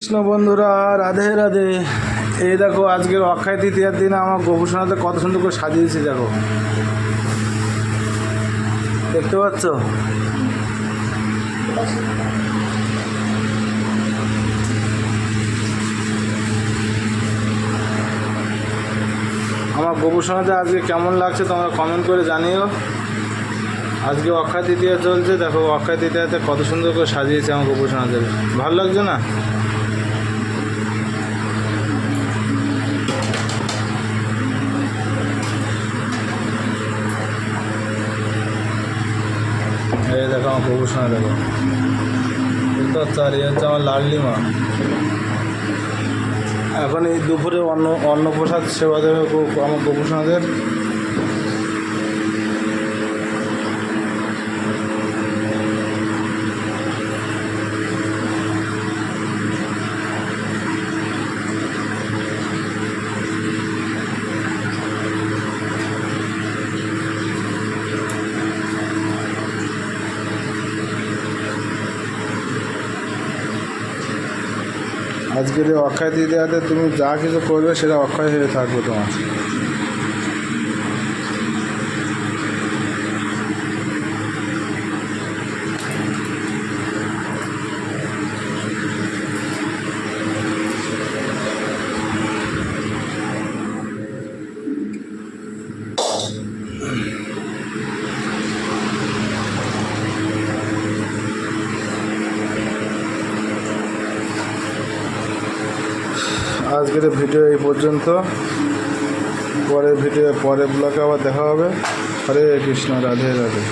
কৃষ্ণ বন্ধুরা, রাধে রাধে। এই দেখো, আজকের অক্ষয় তৃতীয়ার দিন আমার গোপুসোনাতে কত সুন্দর করে সাজিয়েছি। দেখো, দেখতে পাচ্ছ? আমার গোপুসোনাতে আজকে কেমন লাগছে তোমরা কমেন্ট করে জানিও। আজকে অক্ষয় তৃতীয়া চলছে, দেখো অক্ষয় তৃতীয়াতে কত সুন্দর করে সাজিয়েছে আমার গোপুসোনাদের। ভালো লাগছে না? এই দেখো আমার গোপুসোনা, দেখো বুঝতে পারছো? আর এই হচ্ছে আমার লাডলি মা। এখন এই দুপুরে অন্নপ্রসাদ সেবা দেবে আমার গোপুসোনাদের। আজকের এই অক্ষয় তৃতীয়াতে তুমি যা কিছু করবে সেটা অক্ষয় হয়ে থাকবে তোমার। আজকের ভিডিও এই পর্যন্ত। পরের ব্লগে আবার দেখা হবে। হরে কৃষ্ণ, রাধে রাধে।